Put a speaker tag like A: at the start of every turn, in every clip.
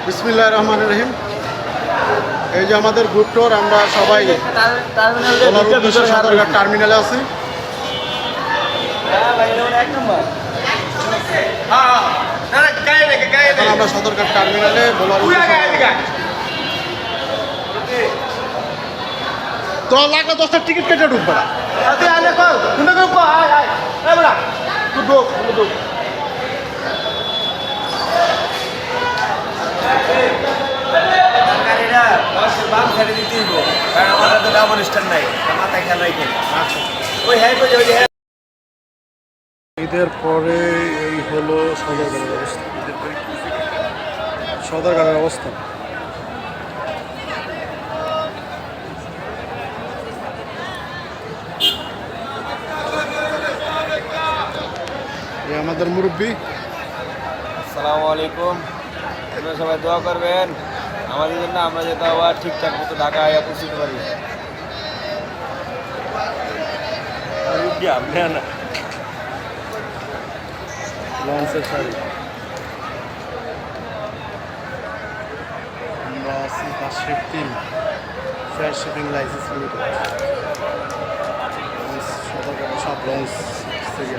A: বিসমিল্লাহির রহমানির রহিম। এই যে আমাদের গ্রুপ ট্যুর, আমরা সবাই সদরঘাট টার্মিনালে আছি। এখন আমরা সদরঘাট টার্মিনালে তো লাগলে 10টা টিকিট কেটে ঢুকবে না। ঈদের পরে এই হলো সদরঘাটের অবস্থা। সদরঘাটের অবস্থা আমাদের মুরব্বী।
B: আসসালামু আলাইকুম। আপনারা সবাই দোয়া করবেন আমাদের জন্য, আমরা যাতে আবার ঠিকঠাক মতো ঢাকা আয়া পৌঁছতে পারি।
A: লঞ্চের সারি আমরা আছি 503 ফেয়ার শিপিং লাইসেন্স লিমিটেড। সদরঘাটের সব লঞ্চ থেকে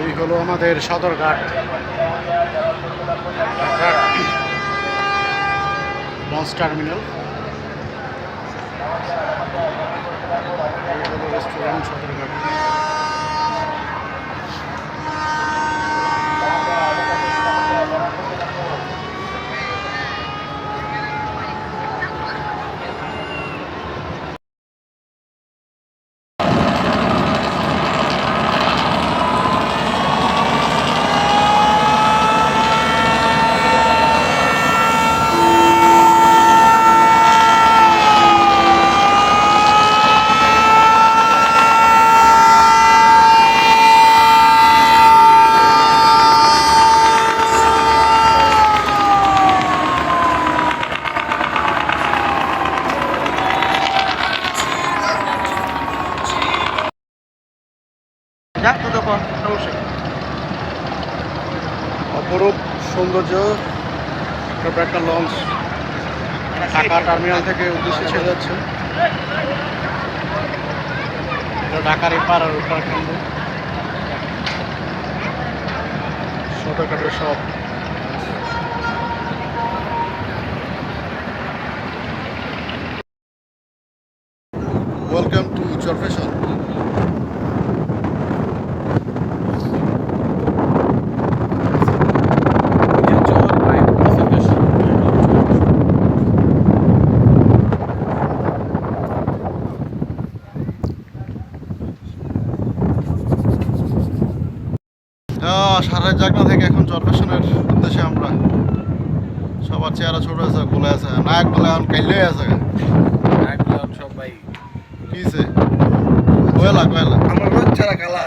A: এই হলো আমাদের সদরঘাট লঞ্চ টার্মিনাল। এই হলো রেস্টুরেন্ট সদরঘাট। অপরূপ সৌন্দর্য একটা লঞ্চ ঢাকা টার্মিনাল থেকে উদ্দেশ্যে ছেড়ে যাচ্ছে। ঢাকার এপার আর ওপার কেন্দ্র সদরঘাটের সব ওয়েলকাম টু চরফেশন। সারা জায়গা থেকে এখন চরফেশনের উদ্দেশ্যে আমরা সবার চেহারা ছোট আছে, গোলে আছে, নায়ক গোলে এখন কাইলে আছে
B: সবাই
A: কিছে কয়লা কয়লা
B: আমার বাচ্চারা কালা।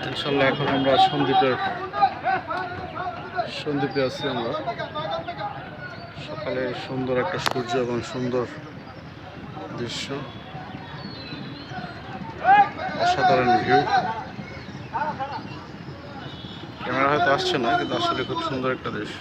A: ইনশাল্লাহ এখন আমরা সন্দ্বীপে আছি। আমরা সকালে সুন্দর একটা সূর্য এবং সুন্দর দৃশ্য, অসাধারণ ভিউ। ক্যামেরা হয়তো আসছে না, কিন্তু আসলে খুব সুন্দর একটা দৃশ্য।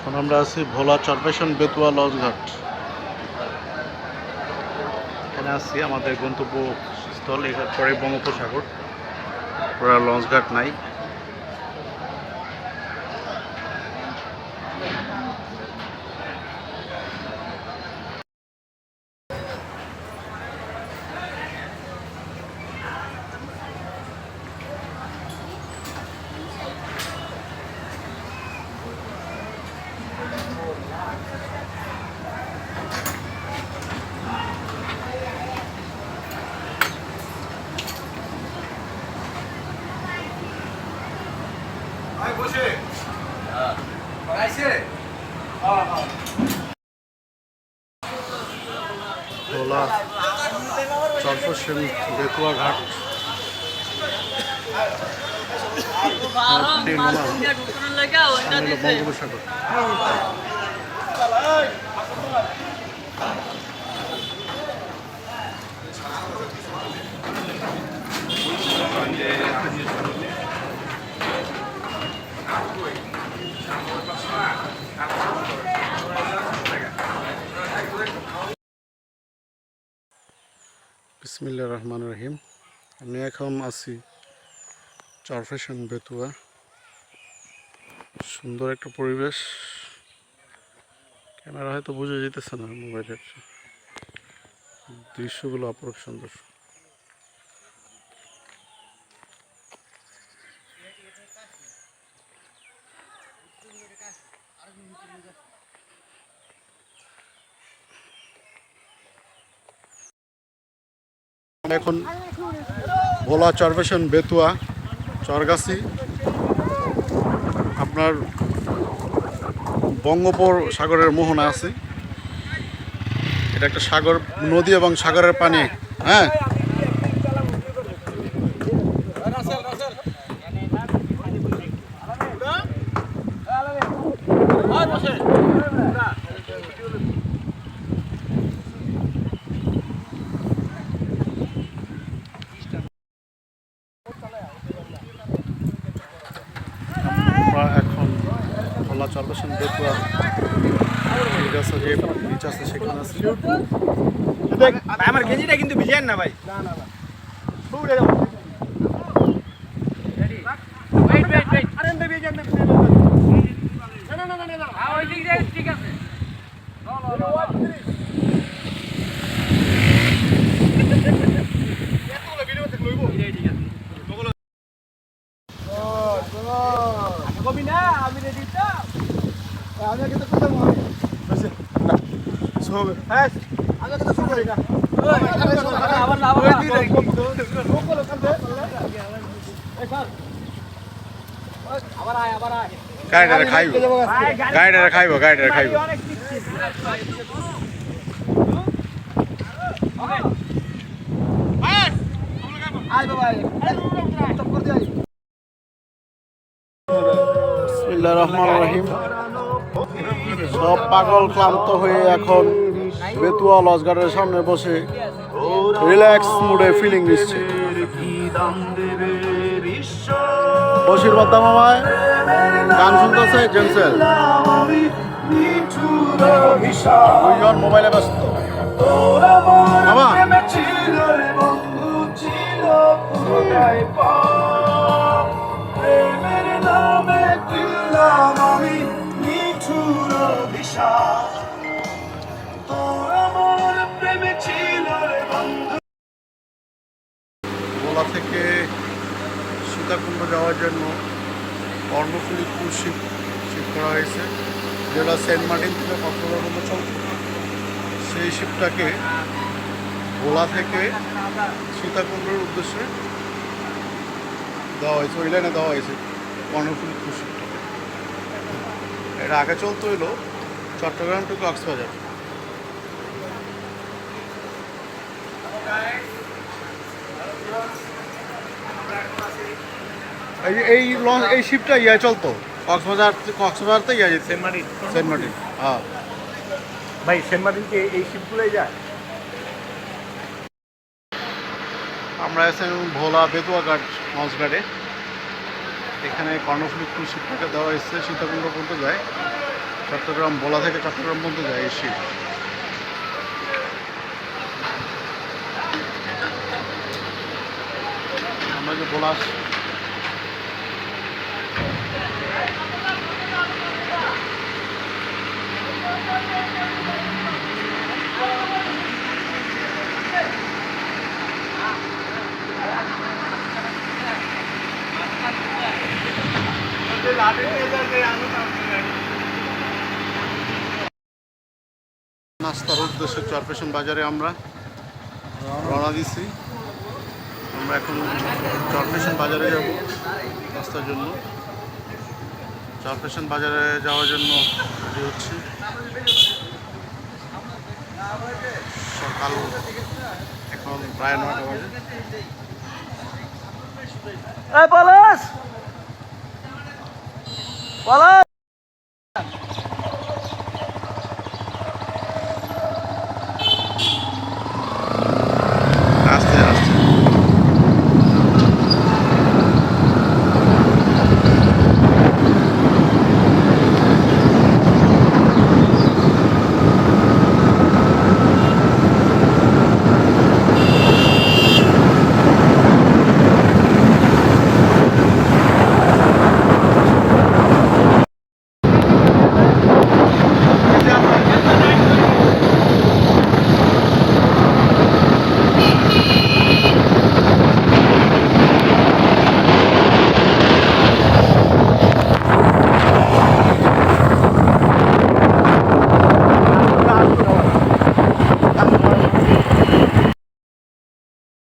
A: এখন আমরা আছি ভোলা চরফেশন বেতুয়া লঞ্চঘাট। এখানে আছি আমাদের গন্তব্যস্থল, এর পরে বঙ্গোপসাগর, পুরা লঞ্চঘাট নাই। ভোলা চরফেশন বেতুয়া ঘাট বঙ্গোপসাগর। বিসমিল্লাহির রহমানির রহিম। আমি এখন আছি চরফেশন বেতুয়া। সুন্দর একটা পরিবেশ, ক্যামেরা হয়তো বুঝে যেতেছে না, মোবাইলের দৃশ্যগুলো অপরূপ সুন্দর। এখন ভোলা চরফেশন বেতুয়া চরগাছি, আপনার বঙ্গোপসাগরের মোহনা আছে। এটা একটা সাগর, নদী এবং সাগরের পানি। হ্যাঁ, আমরা এখন ভোলা চরফেশন বেতুয়া যে বিচ আছে সেখানে আছি।
B: আমার গেঞ্জিটা কিন্তু ভিজেন না ভাই।
A: গাইডারে খাইব, গাইডারে খাইব, গাইডারে খাইব। বিসমিল্লাহির রহমানির রহিম। সব পাগল ক্লান্ত হয়ে এখন বেতুয়া লজগার্ডের সামনে বসে রিল্যাক্স মুডে ফিলিং নিচ্ছে। বসির বাদ্দা মামায় গান শুনতেছে জেমসেল, দুইজন মোবাইলে ব্যস্ত। মামা ভোলা থেকে সীতাকুণ্ড যাওয়ার জন্য কর্ণফুলী ক্রুজ শিপ করা হয়েছে, যেটা সেন্ট মার্টিন থেকে কক্সবাজার পর্যন্ত চলছে। সেই শিপটাকে ভোলা থেকে সীতাকুণ্ডের উদ্দেশ্যে দেওয়া হয়েছে, ওই লাইনে দেওয়া হয়েছে কর্ণফুলী ক্রুজ শিপটা। এটা আগে চলতে হইলো চট্টগ্রাম টু কক্সবাজার। এই শিপটা ইয়া চলতো কক্সবাজারতে ইয়া যেত সেন্ট মার্টিন। হ্যাঁ
B: ভাই, সেন্ট মার্টিন কি এই শিপগুলোই যায়?
A: আমরা আছি ভোলা বেতুয়া ঘাট লঞ্চ ঘাটে। এখানে কর্ণফুলী ক্রুজ শিপটাকে দেওয়া হয়েছে, সীতাকুণ্ড পর্যন্ত যায়, চট্টগ্রাম ভোলা থেকে চট্টগ্রাম পর্যন্ত যায় এই শিপ। আমরা যে ভোলা নাস্তার উদ্দেশ্যে চরফেশন বাজারে আমরা রওনা দিছি। আমরা এখন চরফেশন বাজারে যাব নাস্তার জন্য। চরপেশন বাজারে যাওয়ার জন্য রেডি হচ্ছি। সকাল এখন প্রায় 9টা বাজে। আস্তে আস্তে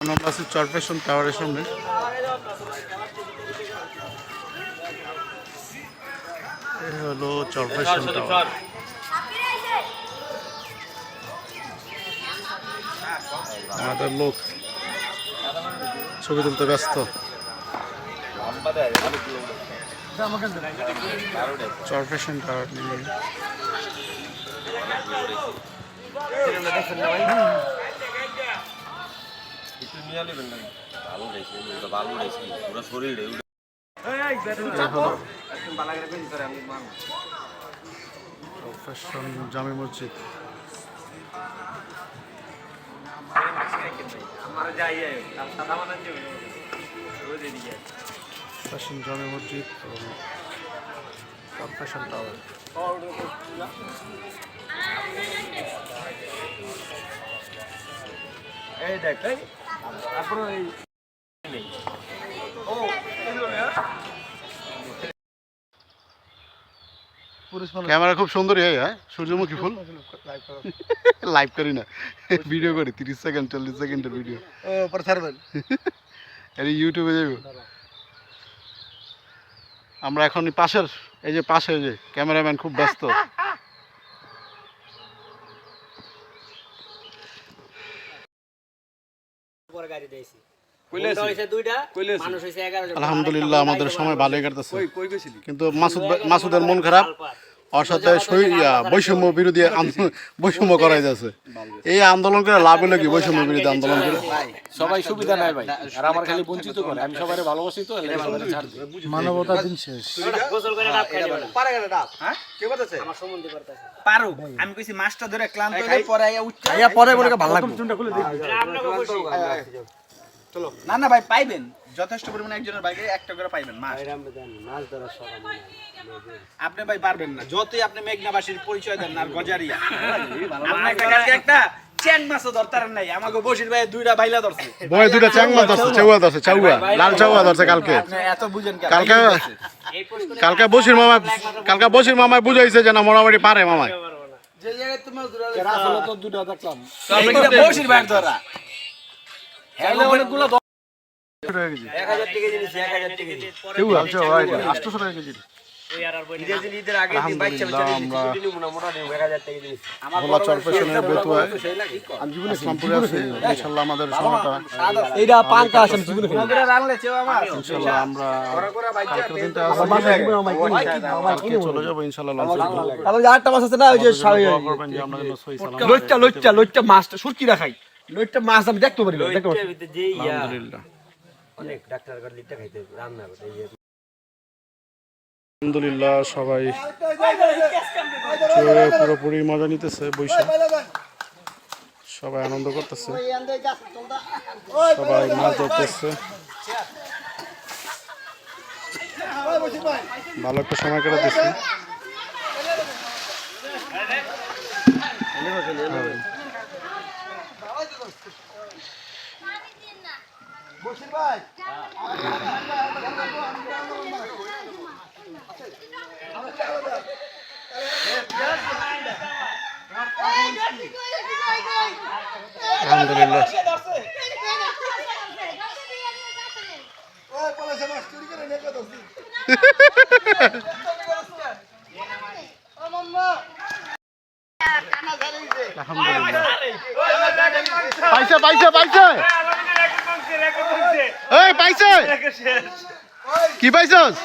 A: আমরা আছি চরপেশন টাওয়ারের সামনে। এই হলো চরপেশন টাওয়ার। আমাদের লোক ছবি তুলতে ব্যস্ত। চরপেশন টাওয়ার নিয়ে চরপেশন জামে মসজিদ। চরপেশন জামে মসজিদ এবং চরপেশন টাওয়ার।
B: এই দেখ তারপরে
A: ক্যামেরা খুব সুন্দরই হয়। হ্যাঁ, সূর্যমুখী ফুল লাইভ করি না, ভিডিও করি 30 সেকেন্ড 40 সেকেন্ডের ভিডিও। এর ইউটিউবে যাবো। আমরা এখন পাশের এই যে পাশে যে ক্যামেরাম্যান খুব ব্যস্ত। আলহামদুলিল্লাহ আমাদের সময় ভালোই কাটতেছে, কিন্তু মাসুদের মন খারাপ। ওর সাথে বৈষম্য বিরোধী বৈষম্য করাই যাচ্ছে। এই আন্দোলন করে লাভ হলো কি? বৈষম্য বিরোধী আন্দোলন করে
B: সবাই সুবিধা নাই ভাই, আর আমার খালি বঞ্চিত করে। আমি সবাই ভালোবাসি তো,
A: মানবতার দিন শেষ।
C: আমি কইছি মাছটা ধরে ক্লান্ত হয়ে পরে আইয়া পরে মনে ভালো লাগবে। চলো না না ভাই, পাইবেন যথেষ্ট পরিমাণে। একজনের বাইকে একটা করে পাইবেন মাছ। আপনি ভাই পারবেন না, যতই আপনি মেঘনাবাসীর পরিচয় দেন আর গজারিয়া। আপনাকে একটা চ্যাং মাছও ধরতারেন নাই, আমাকে বসির ভাই দুইটা বাইলা ধরছে।
A: বয় দুইটা চ্যাংমা ধরছে, চেউয়া ধরছে, চাউয়া লাল চাউয়া ধরছে কালকে।
C: এত বুঝেন কেন?
A: কালকে বসির মামায় বুঝাইছে যে না মোটামুটি পারে মামায়।
C: যে জায়গায় তোমার
B: আসলে তো দুটো দেখলাম
C: বসির ভাই ধরা অনেকগুলো
A: 1000 টাকা কেজি।
C: 1000 টাকা জিনিস 1000 টাকা কেজি।
A: চেউয়া 800 টাকা কেজি।
C: ঈদের আগে দিন বাচ্চা বাচ্চা ছুটি নিব না, মোটা নিব 1000 টাকা জিনিস।
A: ভোলা চরপেশনের বেতুয়ায় ইসলামপুরে আছে। ইনশাআল্লাহ আমাদের সময়টা
B: এইটা পাঙ্কা আছে জীবনে
C: মগরা রানলে চেও আমার
A: ইনশাআল্লাহ আমরা কালকের দিনটা কালকে চলে যাব ইনশাআল্লাহ লঞ্চে।
B: তাহলে আটটা মাছ আছে না, ওই যে
A: দোয়া করবেন যে আমরা যেন সহি সালামত
B: লইট্টা মাছটা সুটকি রাখাই। লইট্টা মাছ আমি দেখতে পারি না, দেখতে পারি।
A: আলহামদুলিল্লাহ
C: অনেক ডাক্তার করে লিটটা খাইতে রান্না করে।
A: আলহামদুলিল্লাহ সবাই পুরোপুরি মজা নিতেছে, বৈশাখ সবাই আনন্দ করতেছে, সবাই মাছ ধরতেছে। ভালো একটা সময় কাটাতেছে। আলহামদুলিল্লাহ মাছ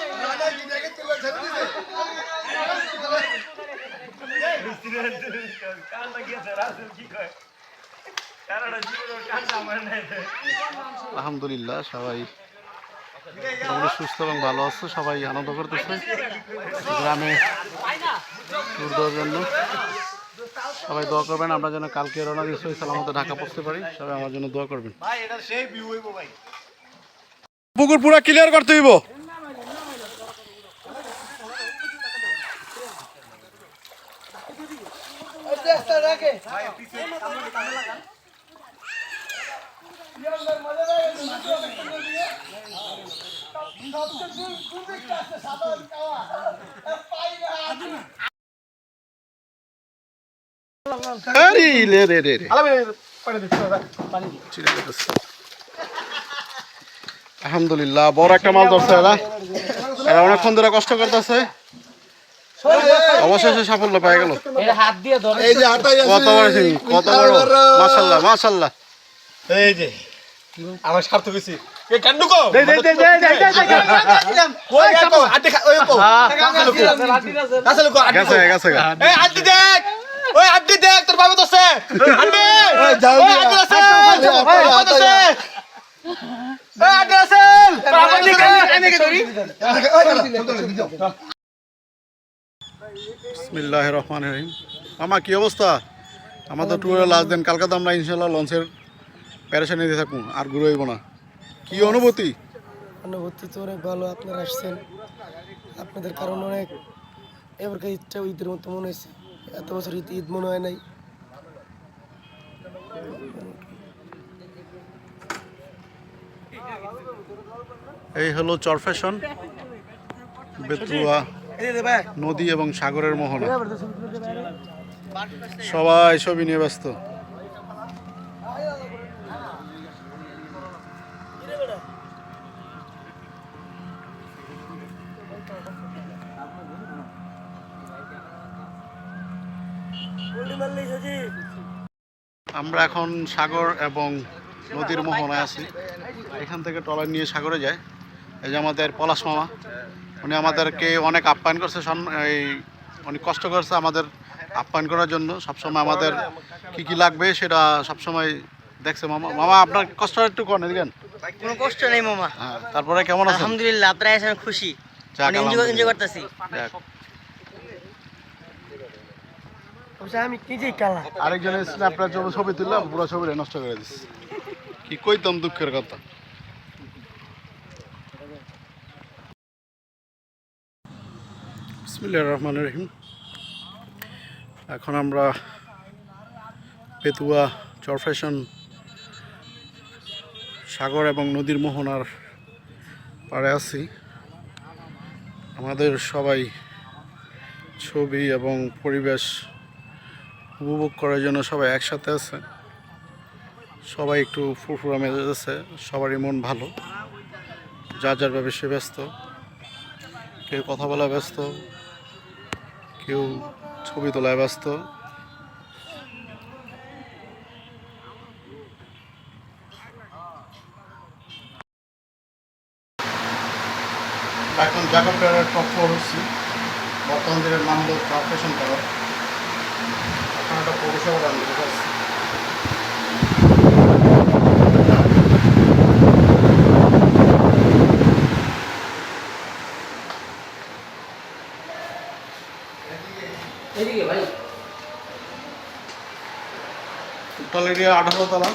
A: আলহামদুলিল্লাহ সবাই মোটামুটি সুস্থ এবং ভালো আছে, সবাই আনন্দ করতেছে গ্রামে ট্যুর দেওয়ার জন্য। সবাই দোয়া করবেন আমরা যেন কালকে রওনা দিয়ে সহি সালামতে ঢাকা পৌঁছতে পারি। সবাই আমার জন্য দোয়া করবেন। পুকুর পুরা ক্লিয়ার করতে হইব। আলহামদুলিল্লাহ বড় একটা মাছ ধরছে এরা, এরা অনেকক্ষণ ধরে কষ্ট করতেছে, অবশেষে সাফল্য পেয়ে গেল। কত বড় সিং, কত বড়, মাশাআল্লাহ মাশাআল্লাহ।
B: এই যে আমার স্বার্থ গেছি
A: গেছে গেছে
B: ওই আড্ডি দেখ তোর বাবা দছে আড্ডি ওই আড্ডি আছে ওই আড্ডি আছে বাবা দিকে এনেকে ধরি।
A: বিসমিল্লাহির রহমানির রহিম। মামা কি অবস্থা? আমাদের ট্যুরের লাস্ট দিন, কালকে তো আমরা ইনশাল্লাহ লঞ্চের প্যারেশানি দিয়ে থাকুন আর ঘুরে হইব না। কি অনুভূতি?
D: অনুভূতি তো অনেক ভালো, আপনারা আসছেন, আপনাদের কারণে অনেক এবারকার ঈদটা ঈদের মতো মনে হয়েছে, এত বছর ঈদ মনে হয় নাই।
A: এই হলো চরফ্যাশন, বেতুয়া নদী এবং সাগরের মোহনা। সবাই ছবি নিয়ে ব্যস্ত। আমরা এখন সাগর এবং নদীর মোহনায় আছি। এখান থেকে ট্রলার নিয়ে সাগরে যায়। এই যে আমাদের পলাশ মামা, উনি আমাদেরকে অনেক আপ্যায়ন করছে, এই অনেক কষ্ট করছে আমাদের আপ্যায়ন করার জন্য। সবসময় আমাদের কি কি লাগবে সেটা সবসময় দেখছে। মামা মামা আপনার কষ্ট একটু করেন দিলেন?
E: কোনো কষ্ট নেই মামা।
A: হ্যাঁ, তারপরে কেমন আছেন?
E: আলহামদুলিল্লাহ, আপনারা এসে খুশি, এনজয় করতেছি।
D: আমি নিজেই কালা।
A: আরেকজনের স্ন্যাপটা ছবি তুললাম, পুরো ছবিটা নষ্ট করে দিচ্ছি। কি কইতাম দুঃখের কথা। বিসমিল্লাহির রহমানির রহিম। এখন আমরা পেতুয়া চরফ্যাশন সাগর এবং নদীর মোহনার পাড়ে আছি। আমাদের সবাই ছবি এবং পরিবেশ উপভোগ করার জন্য সবাই একসাথে আছে। সবাই একটু ফুরফুরা মেজাজ আছে, সবারই মন ভালো, যার যার ভাবে সে ব্যস্ত। কেউ কথা বলা ব্যস্ত, কেউ ছবি তোলায় ব্যস্ত। এখন জাকব টাওয়ারের টপ ফ্লোর হচ্ছে, বর্তমান দিনের নাম হলো চরফ্যাশন টাওয়ার। এখন একটা পৌরসভা রান আছে। টোটাল এরিয়া 18 তলা।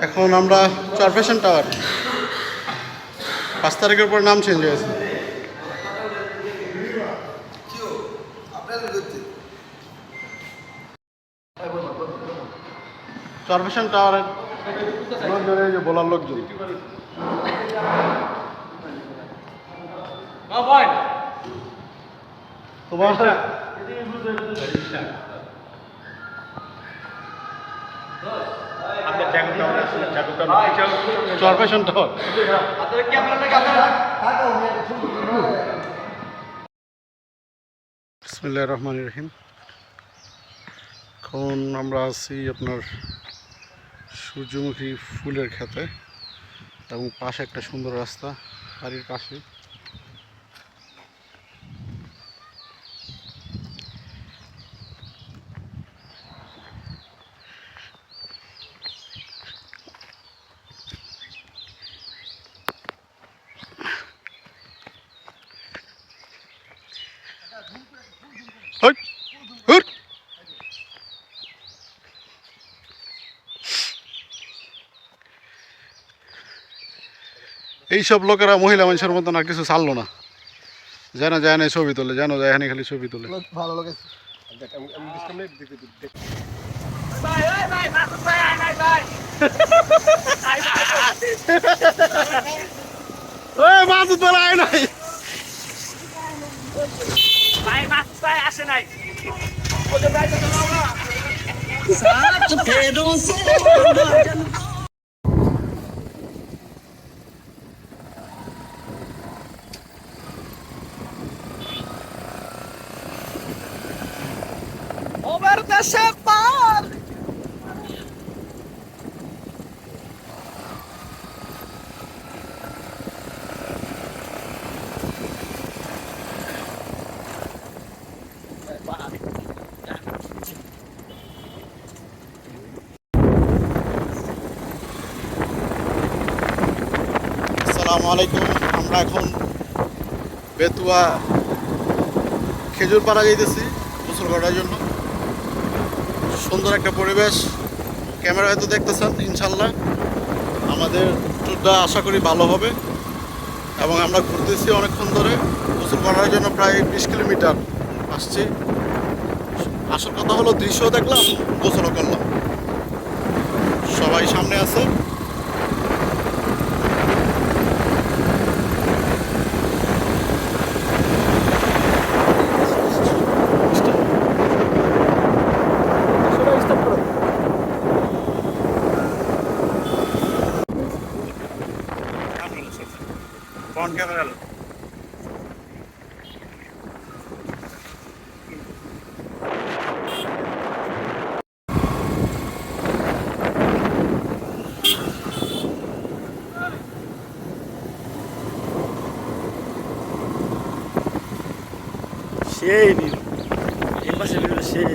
A: এখন আমরা চরফ্যাশন টাওয়ার, 5 তারিখের পর নাম চেঞ্জ হয়েছে। চরফ্যাশন টাওয়ারের লোকজন, এই যে বলার লোকজন। তোমার চরপেশন টাওয়ার বিসমিল্লাহির রহমানির রহিম। এখন আমরা আছি আপনার সূর্যমুখী ফুলের খেতে এবং পাশে একটা সুন্দর রাস্তা বাড়ির পাশে। হই, হুর। এইসব লোকেরা মহিলা মানুষের মতন আর কিছু ছাড়লো না, যেন যায় না ছবি তোলে, যেন যায় এখানে খালি ছবি তোলে।
D: ভালো লাগে।
A: মাছ ধরা হয় নাই। আসসালামু আলাইকুম। আমরা এখন বেতুয়া খেজুর পাড়া যাইতেছি গোসল করার জন্য। সুন্দর একটা পরিবেশ, ক্যামেরা হয়তো দেখতেছেন। ইনশাল্লাহ আমাদের ট্যুরটা আশা করি ভালো হবে এবং আমরা ঘুরতেছি অনেকক্ষণ ধরে। গোসল করার জন্য প্রায় 20 কিলোমিটার আসছি। আসল কথা হলো দৃশ্য দেখলাম, গোসলও করলাম। সবাই সামনে আছে। ফ্রন্ট ক্যামেরা
D: সেই এই পাশে সেই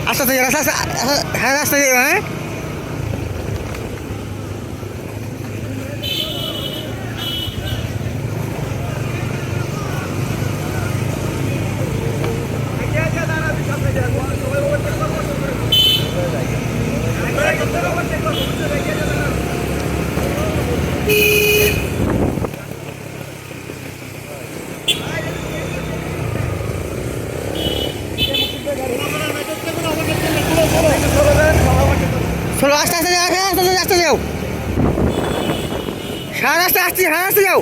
D: আস্তে আস্তে আস্তে হ্যাঁ আস্তে হ্যাঁ চলো আস্তে আস্তে যাও, আস্তে আস্তে আস্তে যাও, হ্যাঁ আস্তে আস্তে হ্যাঁ আস্তে যাও।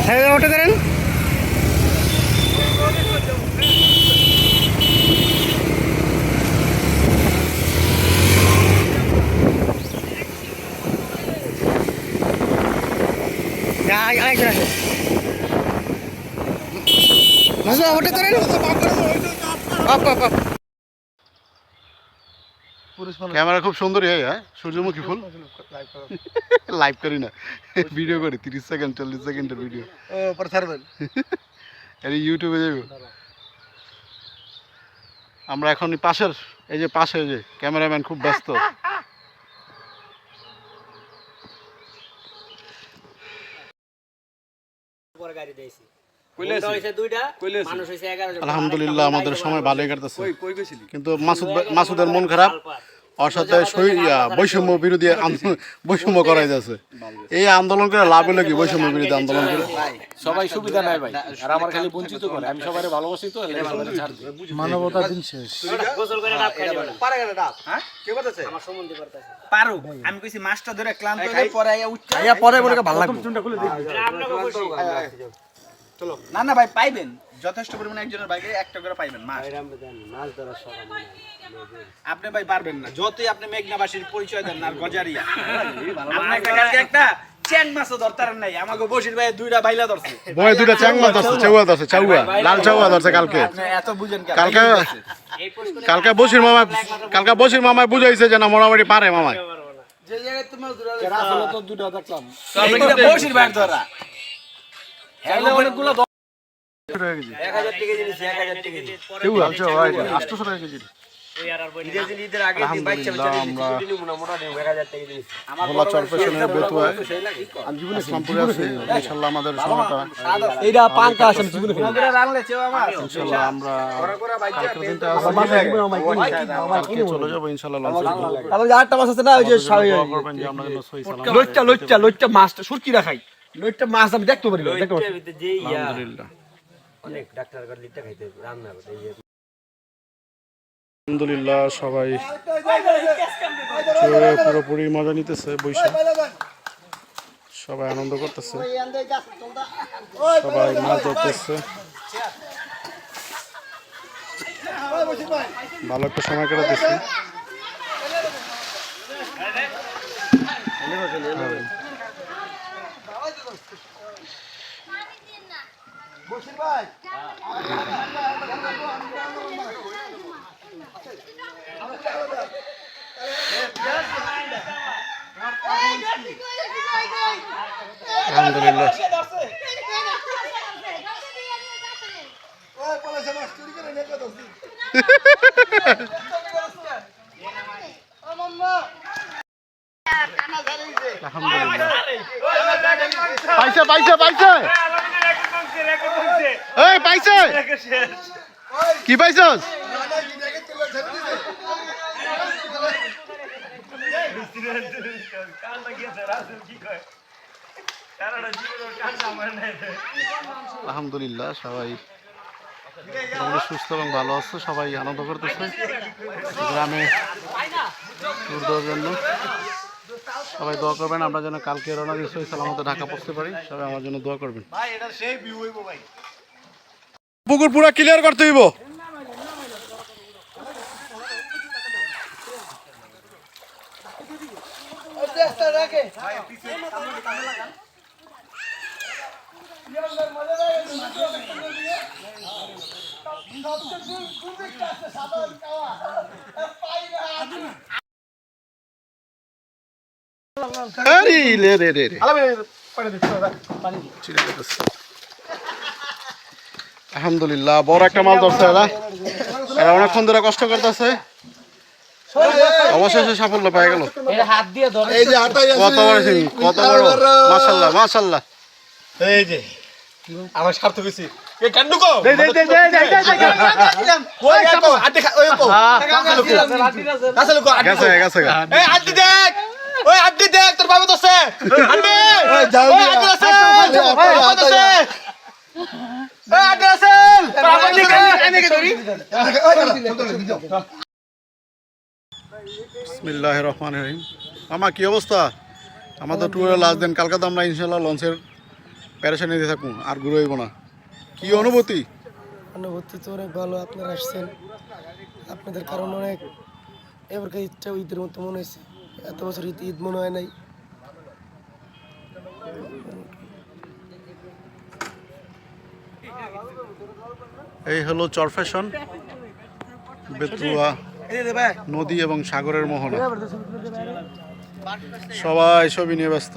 D: হ্যাঁ অটো করেন। আরেকজন আছে, অটো করেন।
A: ক্যামেরা খুব সুন্দরই হয়। হ্যাঁ, সূর্যমুখী ফুল লাইভ করি না, ভিডিও করি 30 সেকেন্ড 40 সেকেন্ডের ভিডিও। এটা ইউটিউবে যাবে। আমরা এখন পাশের এই যে পাশে যে ক্যামেরাম্যান খুব ব্যস্ত।
F: গাড়ি দিয়েছি
B: কইলে
F: উল্টা হইছে দুইটা
B: কইলে
F: মানুষ হইছে 11 জন
A: আলহামদুলিল্লাহ আমাদের সময় ভালোই কাটতেছে
B: কই গেছিলি
A: কিন্তু মাসুদের মন খারাপ ওর সাথে বৈষম্য বিরোধী বৈষম্য করাই যাচ্ছে এই আন্দোলন করে লাভ হলো কি বৈষম্য বিরোধী আন্দোলন করে
B: সবাই সুবিধা নাই ভাই আর আমার খালি বঞ্চিত করে আমি সবাইকে ভালোবাসি তো সবাই ছাড় দিই
A: মানবতার দিন শেষ
F: গোসল করে ডাব খাইবে না
C: পারে গেলে ডাব হ্যাঁ কে বলতেছে
F: আমার সম্বন্ধে করতেছে
C: পারো আমি কইছি মাছটা ধরে ক্লান্ত হয়ে পরে আইয়া উঠছে
B: আইয়া পরে মনে ভালো লাগবে
F: আপনাকে খুশি
C: চলো না না ভাই পাইবেন যথেষ্ট পরিমাণে একজনের বাইকে একটা করে পাইবেন মাছ
F: মাছ ধরা সব
C: আপনি ভাই পারবেন না যতই আপনি মেঘনাবাসীর পরিচয় দেন না আর গজারিয়া আপনাকে কালকে একটা চ্যাং মাছও ধরতারেন নাই আমাকে বসির ভাই দুইটা বাইলা ধরছে
A: বয় দুইটা চাংমা ধরছে চাউয়া ধরছে চাউয়া লাল চাউয়া ধরছে কালকে
C: আপনি এত বুঝেন কেন
A: কালকে
F: এই প্রশ্ন
A: কালকে বসির মামায় বুঝাইছে যে না মোটামুটি পারে মামায়
C: যে জায়গায় তুমি
B: আসলে তো দুটো দেখলাম
C: বসির ভাই ধরা
B: তাহলে অনেকগুলো
F: 1000 টাকা জিনিস 1000 টাকা জিনিস
A: চাউয়া আচ্ছা ভাই 800 টাকা কেজি
F: ঈদের আগে দিন বাইচা
A: আলহামদুলিল্লাহ আমরা
F: মোটা দিন 1000 টাকা জিনিস
A: ভোলা চরপেশনের বেতুয়ায় ইসলামপুরে আছি ইনশাআল্লাহ আমাদের সময়টা
B: এইটা পাঙ্কা আসে জীবনে
C: ওগুলা রানলে চেও আমার
A: ইনশাআল্লাহ আমরা কালকের দিনটা কালকে চলে যাবো ইনশাআল্লাহ লঞ্চ
B: আবার আরেকটা মাছ আছে না ওই যে
A: করবেন যে আমরা যেন সহি সালামত
B: লইট্টা মাছটা সুটকি রাখাই লইট্টা মাছ আমি দেখতে পারি দেখতে পারি
F: যে ইয়া
A: আলহামদুলিল্লাহ
F: অনেক ডাক্তার করে লিটটা খাইতে রান্না করে এই
A: আলহামদুলিল্লাহ সবাই পুরোপুরি মজা নিতেছে বৈশাখ সবাই আনন্দ করতেছে সবাই মাছ ধরতেছে ভালো একটা সময় কাটাতেছে আলহামদুলিল্লাহ পাইছে পাইছে পাইছে এই পাইছে কি পাইছস আলহামদুলিল্লাহ সবাই সুস্থ এবং ভালো আছে সবাই আনন্দ করতেছে গ্রামে ট্যুর দেওয়ার জন্য সবাই দোয়া করবেন আমরা যেন কালকে রওনা দিয়ে সহি সালামতে ঢাকা পৌঁছতে পারি সবাই আমার জন্য দোয়া করবেন পুকুর পুরা ক্লিয়ার করতে হইব আলহামদুলিল্লাহ বড় একটা মাল ধরছে এরা অনেকক্ষণ ধরে কষ্ট করতেছে অবশেষে সাফল্য পেয়ে গেল কত বড় মাশাআল্লাহ মাশাআল্লাহ
B: এই যে আমার সার্থক হইছে এ কান্ডুকো
A: গেছে গেছে
B: এই আড্ডি দেখ ওই আড্ডি দেখ তোর বাবা দছে আড্ডি ওই আড্ডি আছে বাবা দছে ওই আড্ডি আছে বাবা দছে এনেকে ধরি
A: বিসমিল্লাহির রহমানির রহিম মামা কি অবস্থা আমাদের ট্যুরের লাস্ট দিন কালকে তো আমরা ইনশাআল্লাহ লঞ্চের প্যারেশানি দিয়ে থাকুন আর ঘুরে হইব না কি অনুভূতি
D: অনুভূতি তো অনেক ভালো আপনারা আসছেন আপনাদের কারণে অনেক এবারকার ঈদটা ঈদের মতো মনে হয়েছে এত বছর ঈদ মনে হয় নাই
A: এই হলো চরফ্যাশন বেতুয়া নদী এবং সাগরের মোহনা সবাই ছবি নিয়ে ব্যস্ত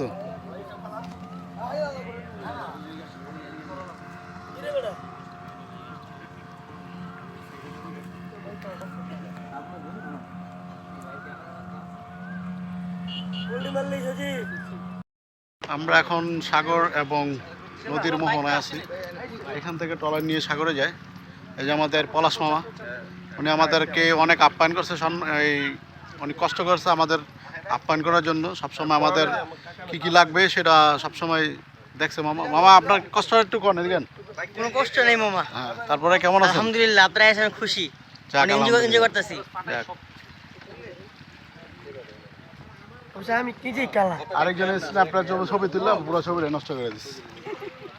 A: আমরা এখন সাগর এবং নদীর মোহনায় আছি। এখান থেকে ট্রলার নিয়ে সাগরে যায়। এই যে আমাদের পলাশ মামা, উনি আমাদেরকে অনেক আপ্যায়ন করছে, এই অনেক কষ্ট করছে আমাদের আপ্যায়ন করার জন্য। সবসময় আমাদের কি কি লাগবে সেটা সবসময় দেখছে মামা। মামা আপনার কষ্ট একটু করেন দিলেন?
E: কোনো কষ্ট নেই মামা।
A: হ্যাঁ, তারপরে কেমন আছেন?
E: আলহামদুলিল্লাহ, আপনারা এসে আমি খুশি,
A: যাক,
E: এনজয় করতেছি।
A: যাক।
D: আমি নিজেই কালা।
A: আরেকজনের স্ন্যাপটা ছবি তুললাম, পুরো ছবিটা নষ্ট করে দিচ্ছি।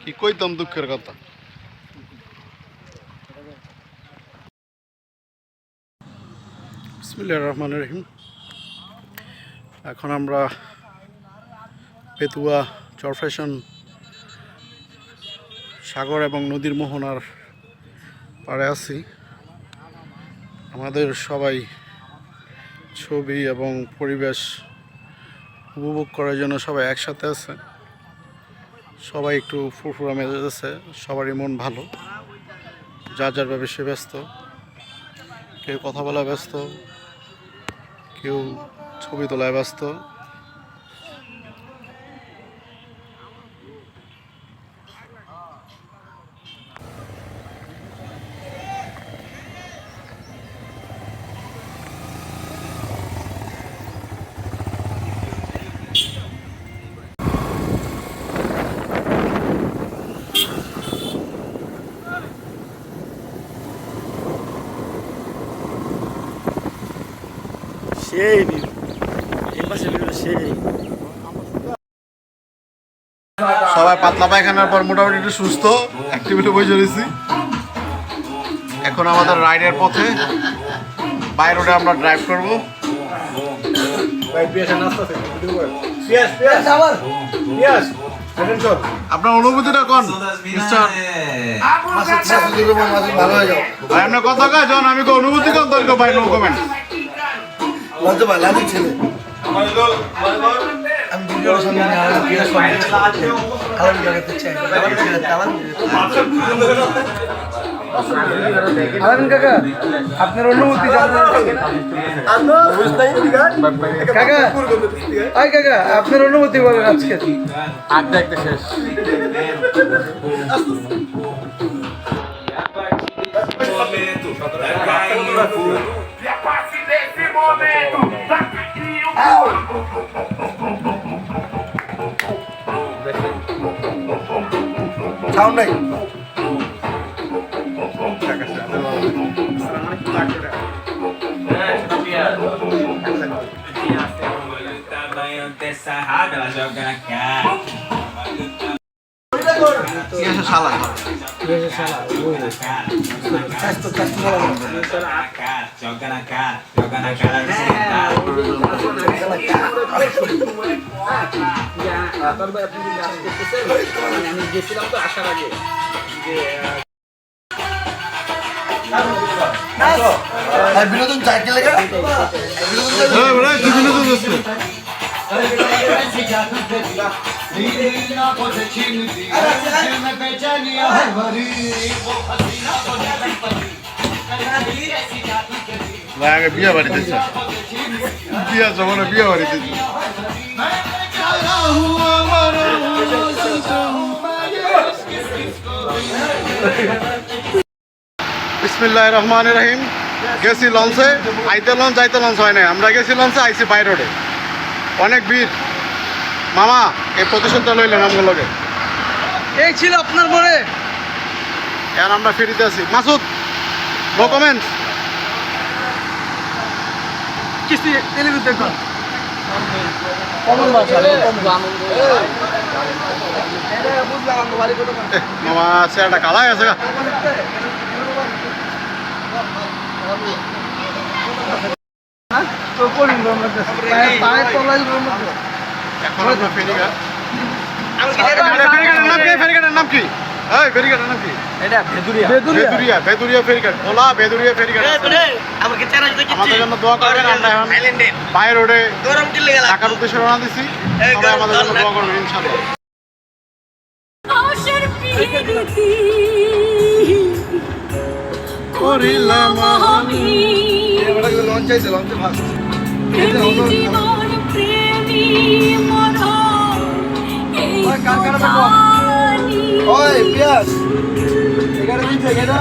A: কি কইতাম দুঃখের কথা। বিসমিল্লাহির রহমানির রহিম। এখন আমরা পেতুয়া চরফ্যাশন সাগর এবং নদীর মোহনার পাড়ে আছি। আমাদের সবাই ছবি এবং পরিবেশ উপভোগ করার জন্য সবাই একসাথে আছে। সবাই একটু ফুরফুরা মেজাজ আছে, সবারই মন ভালো। যার যার ভাবে সে ব্যস্ত, কেউ কথা বলা ব্যস্ত, কেউ ছবি তোলায় ব্যস্ত।
F: সেই ভিউ, এই পাশে ভিউটা সেই।
A: সবাই পাতলা পায়খানার পর মোটামুটি একটু সুস্থ, অ্যাক্টিভিটি বসে রয়েছি। এখন আমাদের রাইডের পথে বাই রোডে আমরা ড্রাইভ করব। আপনার অনুভূতিটা কোন মিস্টার? ভাই আপনার কথা কয় যখন আমি অনুভূতি কোন দরকার ভাই, নো কমেন্ট।
D: আমি ভিডিওর সামনে আলামিন কাকা, আপনার অনুভূতি কাকা, আই কাকা, আপনার অনুভূতি বলেন আজকে।
A: আড্ডা একটা শেষ।
D: সাউন্ড নাই।
C: আমি গেছিলাম তো আসার আগে
D: বিনোদন চাইতে লেগে
A: আগে বিয়ে বাড়িতে বিয়া যখন বিয়ে বাড়িতে বিসমিল্লাহির রহমানির রহিম। গেছি লঞ্চে, আইতে লঞ্চ যাইতে লঞ্চ হয় না। আমরা গেছি লঞ্চে, আইসি বাই রোডে। অনেক ভিড়। মামা এই প্রতিশোধটা লইলেন আমার লগে।
D: এই ছিল আপনার মনে।
A: এখন আমরা ফেরিতে আছি। Masud, no comments.
D: কিছু টেলিভিশন দেখুন।
A: মামা চেয়ারটা কালাই আছে গা। এখন আমরা ফেরিঘাট। ফেরিঘাটের নাম কি? ফেরিঘাটের নাম কি? এই ফেরিঘাটের নাম কি?
C: এটা ভেদুরিয়া।
A: বেদুরিয়া। বেদুরিয়া ফেরিঘাট। ভোলা বেদুরিয়া ফেরিঘাট। আমাদের জন্য দোয়া করবেন। আমরা এখন বাই রোডে ঢাকার উদ্দেশ্যে রওনা দিছি। সবাই আমাদের জন্য দোয়া করবেন ইনশাআল্লাহ। করিলাম আমি
D: লঞ্চ চাইছে, লঞ্চে ফার্স্ট
G: জীবন প্রেমী মরণ এই
B: ওই পিয়াস 11 দিন থেকে এটা